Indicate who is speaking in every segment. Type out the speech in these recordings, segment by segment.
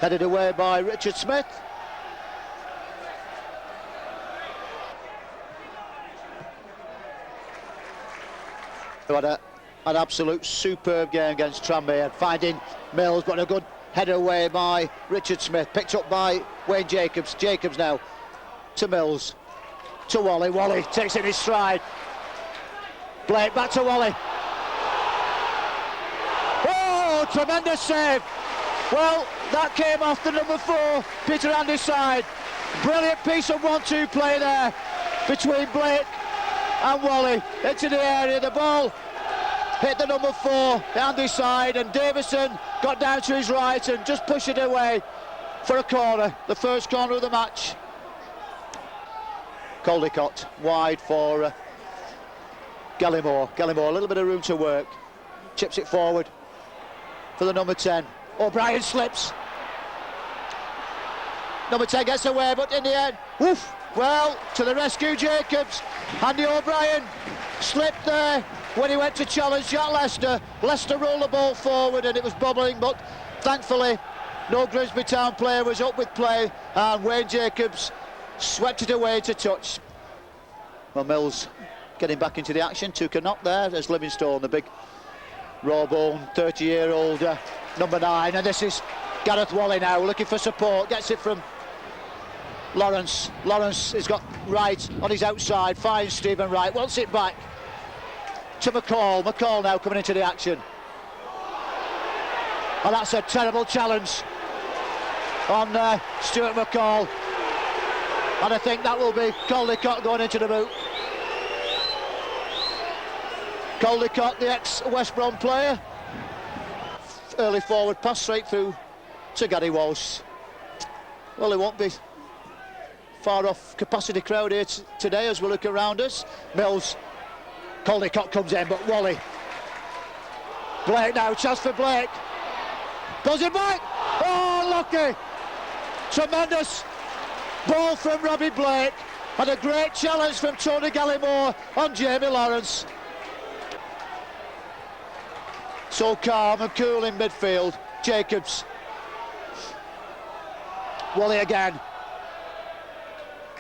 Speaker 1: Headed away by Richard Smith. Who had an absolute superb game against Tranmere, finding Mills, but a good header away by Richard Smith, picked up by Wayne Jacobs. Jacobs now to Mills, to Wally. Wally takes it in his stride. Blake back to Wally. Oh, tremendous save. Well, that came off the number 4, Peter Andy's side. Brilliant piece of 1-2 play there between Blake and Wally into the area. The ball hit the number 4, Andy's side, and Davison got down to his right and just pushed it away for a corner, the first corner of the match. Caldicott wide for Gallimore. Gallimore, a little bit of room to work. Chips it forward for the number 10. O'Brien slips. Number 10 gets away, but in the end, woof! Well, to the rescue, Jacobs. Andy O'Brien slipped there when he went to challenge Jack Lester. Lester rolled the ball forward and it was bubbling, but thankfully no Grimsby Town player was up with play, and Wayne Jacobs swept it away to touch. Well, Mills getting back into the action, took a knock there as Livingstone, the big raw-boned 30-year-old number 9, and this is Gareth Wally now looking for support, gets it from Lawrence. Lawrence has got Wright on his outside, finds Stephen Wright, wants it back to McCall. McCall now coming into the action. And that's a terrible challenge on Stuart McCall. And I think that will be Caldicott going into the boot. Caldicott, the ex-West Brom player. Early forward pass straight through to Gary Walsh. Well, it won't be far off capacity crowd here today as we look around us. Mills, Caldicott comes in, but Wally. Blake now, chance for Blake. Pulls it back. Oh, lucky. Tremendous ball from Robbie Blake. And a great challenge from Tony Gallimore on Jamie Lawrence. So calm and cool in midfield. Jacobs. Wally again.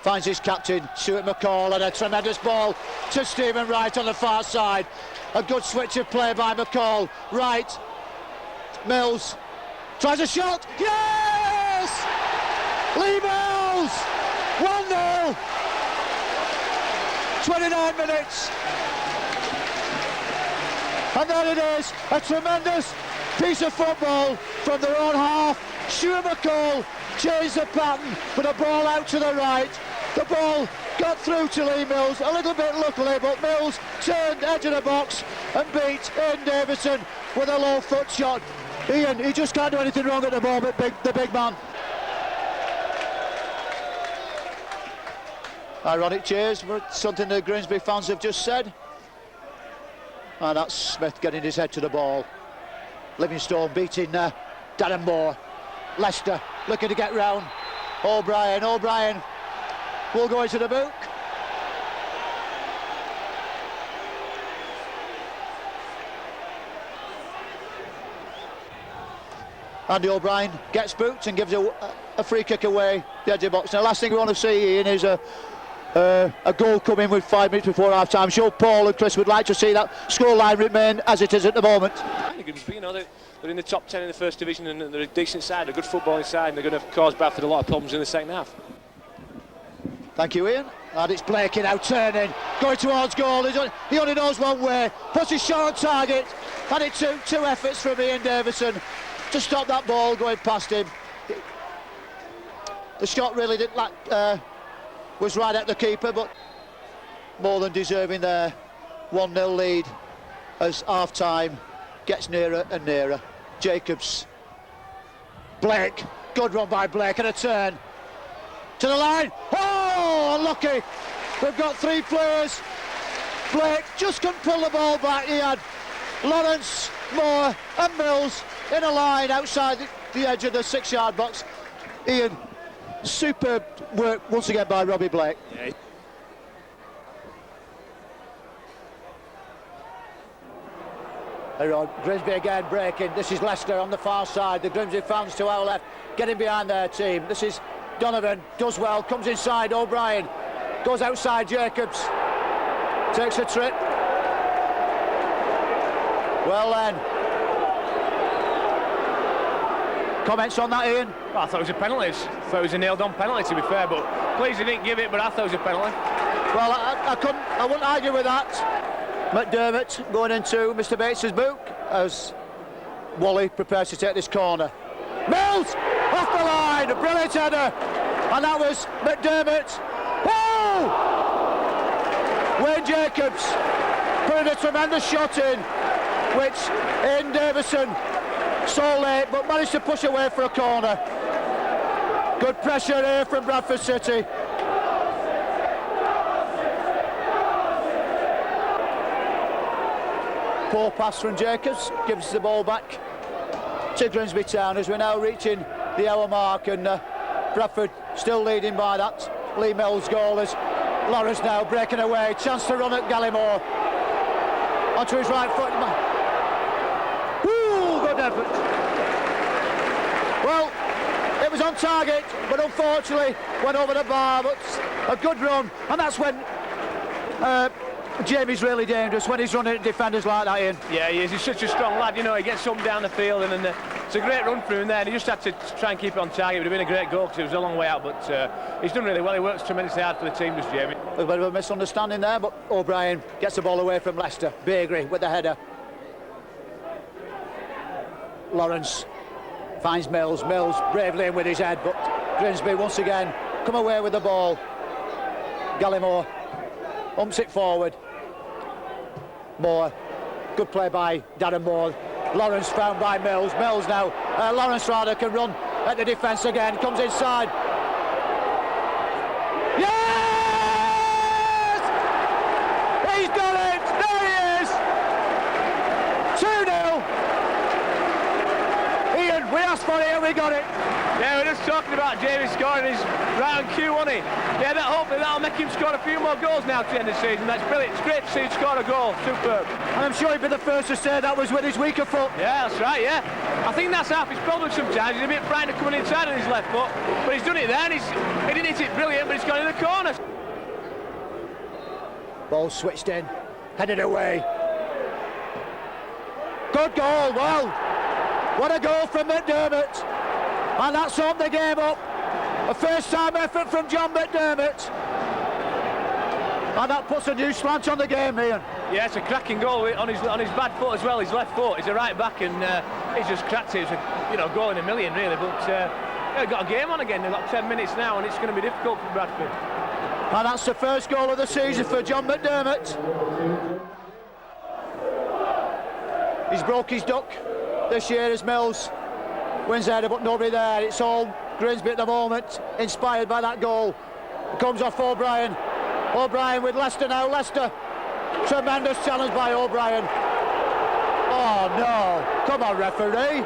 Speaker 1: Finds his captain, Stuart McCall, and a tremendous ball to Stephen Wright on the far side. A good switch of play by McCall. Wright. Mills. Tries a shot. Yes! Lee Mills! 1-0. 29 minutes. And there it is, a tremendous piece of football from their own half. Stuart McCall changed the pattern with a ball out to the right. The ball got through to Lee Mills, a little bit luckily, but Mills turned edge of the box and beat Ian Davison with a low foot shot. Ian, he just can't do anything wrong at the moment, the big man. Ironic cheers for something the Grimsby fans have just said. And that's Smith getting his head to the ball. Livingstone beating Darren Moore. Leicester looking to get round. O'Brien will go into the boot. Andy O'Brien gets booked and gives a free kick away the edge of the box. Now, the last thing we want to see, Ian, is a goal coming with 5 minutes before half time. I'm sure Paul and Chris would like to see that scoreline remain as it is at the moment.
Speaker 2: You know, they're in the top 10 in the first division and they're a decent side, a good footballing side, and they're going to cause Bradford a lot of problems in the second half.
Speaker 1: Thank you, Ian. And it's Blakey now turning, going towards goal. He only knows one way, puts his shot on target, and it took 2 efforts from Ian Davison to stop that ball going past him. The shot really didn't was right at the keeper, but more than deserving there. 1-0 lead as half-time gets nearer and nearer. Jacobs. Blake. Good run by Blake and a turn. To the line. Oh, unlucky. We've got 3 players. Blake just couldn't pull the ball back. He had Lawrence, Moore and Mills in a line outside the edge of the 6-yard box. Ian, superb work once again by Robbie Blake. Yeah. Grimsby again breaking. This is Leicester on the far side. The Grimsby fans to our left. getting behind their team. This is Donovan, does well, comes inside, O'Brien, goes outside Jacobs, takes a trip. Well then, comments on that, Ian?
Speaker 2: Well, I thought it was a penalty. I thought it was a nailed-on penalty, to be fair, but pleased he didn't give it, but I thought it was a penalty.
Speaker 1: Well, I wouldn't argue with that. McDermott going into Mr. Bates's boot as Wally prepares to take this corner. Mills off the line, a brilliant header, and that was McDermott. Oh! Wayne Jacobs putting a tremendous shot in, which Ian Davison saw late but managed to push away for a corner. Good pressure here from Bradford City. Poor pass from Jacobs, gives the ball back to Grimsby Town as we're now reaching the hour mark, and Bradford still leading by that Lee Mills goal as Lawrence now breaking away, chance to run at Gallimore onto his right foot. Ooh, good effort. Well, it was on target, but unfortunately went over the bar, but a good run, and that's when Jamie's really dangerous, when he's running at defenders like that, Ian.
Speaker 2: Yeah, he is. He's such a strong lad, you know, he gets up and down the field, and it's a great run for him there, and he just had to try and keep it on target. It would have been a great goal because it was a long way out, but he's done really well. He works tremendously hard for the team, does Jamie.
Speaker 1: A bit of a misunderstanding there, but O'Brien gets the ball away from Leicester. Beagrie with the header. Lawrence finds Mills. Mills bravely in with his head, but Grimsby once again come away with the ball. Gallimore umps it forward. Moore, good play by Darren Moore. Lawrence found by Mills. Mills now, Lawrence rather, can run at the defence again. Comes inside. Yes! He's done it! There he is! 2-0. Ian, we asked for it and we got it.
Speaker 2: Yeah, we're just talking about Jamie scoring. He's right on cue, wasn't he? Yeah, hopefully that'll make him score a few more goals now to the end of the season. That's brilliant. It's great to see him score a goal. Superb.
Speaker 1: And I'm sure he'd be the first to say that was with his weaker foot.
Speaker 2: Yeah, that's right, yeah. I think that's half his problem sometimes. He's a bit frightened of coming inside on his left foot, but he's done it there, and he didn't hit it brilliant, but it's gone in the corner.
Speaker 1: Ball switched in, headed away. Good goal, well, what a goal from McDermott. And that's opened the game up. A first-time effort from John McDermott. And that puts a new slant on the game, Ian.
Speaker 2: Yeah, it's a cracking goal on his bad foot as well, his left foot. He's a right back, and he's just cracked it. It's a goal in a million, really. But they've got a game on again. They've got 10 minutes now, and it's going to be difficult for Bradford.
Speaker 1: And that's the first goal of the season for John McDermott. He's broke his duck this year as Mills wins header, but nobody there. It's all Grimsby at the moment, inspired by that goal. It comes off O'Brien. O'Brien with Leicester now. Leicester, tremendous challenge by O'Brien. Oh no, come on referee.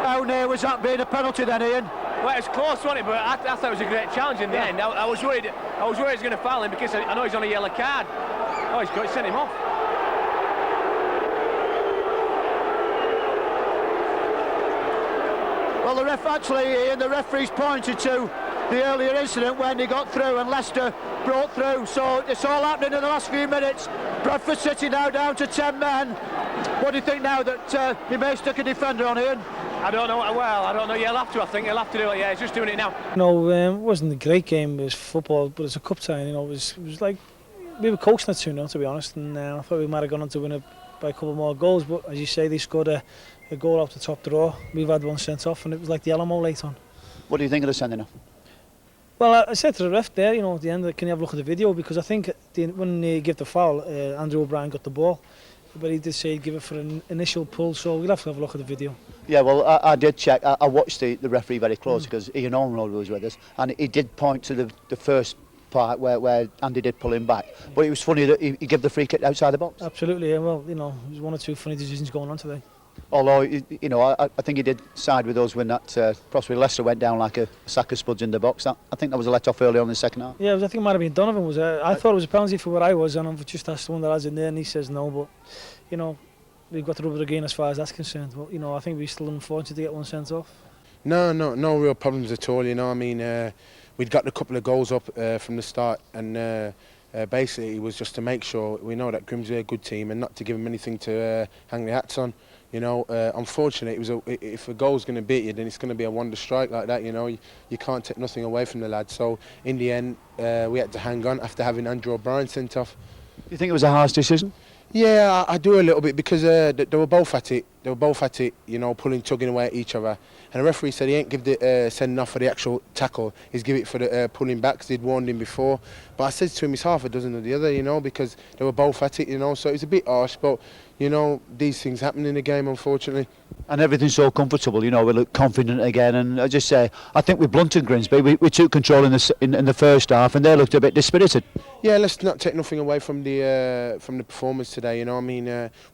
Speaker 1: How near was that being a penalty then, Ian?
Speaker 2: Well, it was close, wasn't it? But I thought it was a great challenge in the end. I was worried he was going to foul him because I know he's on a yellow card. Oh, he's sent him off.
Speaker 1: Well, the referee's pointed to the earlier incident when he got through and Leicester broke through. So it's all happening in the last few minutes. Bradford City now down to 10 men. What do you think now that he may stick a defender on, Ian?
Speaker 2: I don't know. Well, I don't know. He'll have to. I think he'll have to do it. Yeah, he's just doing it now.
Speaker 3: No, it wasn't a great game. It was football, but it's a cup tie. You know, it was like we were coaching it 2-0, to be honest, and I thought we might have gone on to win it by a couple more goals. But as you say, they scored a goal off the top draw. We've had one sent off, and it was like the Alamo late on.
Speaker 1: What do you think of the sending off?
Speaker 3: Well, I said to the ref there, you know, at the end, can you have a look at the video? Because I think when they give the foul, Andrew O'Brien got the ball, but he did say he'd give it for an initial pull, so we'll have to have a look at the video. Yeah, well,
Speaker 1: I did check. I watched the referee very close because Ian Ormerod was with us, and he did point to the first part where Andy did pull him back. But it was funny that he gave the free kick outside the box.
Speaker 3: Absolutely, yeah. Well, you know, there's one or two funny decisions going on today.
Speaker 1: Although, you know, I think he did side with us when that possibly Leicester went down like a sack of spuds in the box. I think that was a let-off early on in the second half.
Speaker 3: Yeah, I think it might have been Donovan. I thought it was a penalty for where I was, and I've just asked the one that has in there, and he says no. But, you know, we've got the rubber again as far as that's concerned. But I think we're still unfortunate to get one sent off.
Speaker 4: No real problems at all. I mean, we'd got a couple of goals up from the start, and basically it was just to make sure we know that Grimsby are a good team and not to give them anything to hang their hats on. Unfortunately, if a goal's going to beat you, then it's going to be a wonder strike like that. You can't take nothing away from the lads. So in the end, we had to hang on after having Andrew O'Brien sent off.
Speaker 5: Do you think it was a harsh decision?
Speaker 4: Yeah, I do a little bit because they were both at it. They were both at it, tugging away at each other. And the referee said he ain't give the sending off for the actual tackle. He's give it for the pulling back because he'd warned him before. But I said to him, it's half a dozen of the other, because they were both at it, So it was a bit harsh, but these things happen in the game, unfortunately.
Speaker 5: And everything's so comfortable, we look confident again. And I just say, I think we blunted Grimsby. We took control in the first half, and they looked a bit dispirited.
Speaker 4: Yeah, let's not take nothing away from the performance today.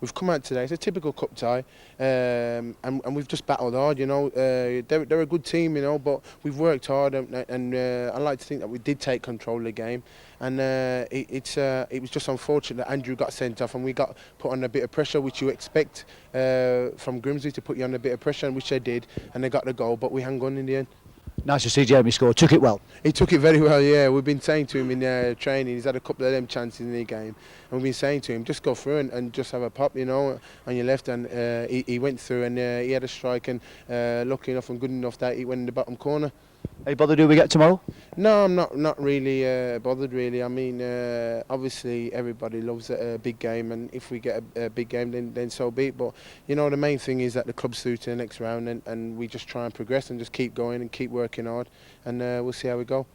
Speaker 4: We've come out today. It's a typical cup tie, and we've just battled hard. They're a good team, but we've worked hard, and I like to think that we did take control of the game. And it was just unfortunate that Andrew got sent off, and we got put on a bit of pressure, which you expect from Grimsby to put you on a bit of pressure, which they did, and they got the goal. But we hung on in the end.
Speaker 5: Nice to see Jeremy score. Took it well.
Speaker 4: He took it very well, yeah. We've been saying to him in training, he's had a couple of them chances in the game, and we've been saying to him, just go through and just have a pop, on your left. And he went through, and he had a strike, and lucky enough and good enough that he went in the bottom corner.
Speaker 5: Are you bothered who we get tomorrow?
Speaker 4: No, I'm not really bothered, really. I mean, obviously everybody loves a big game, and if we get a big game, then so be it. But, the main thing is that the club's through to the next round, and we just try and progress and just keep going and keep working hard, and we'll see how we go.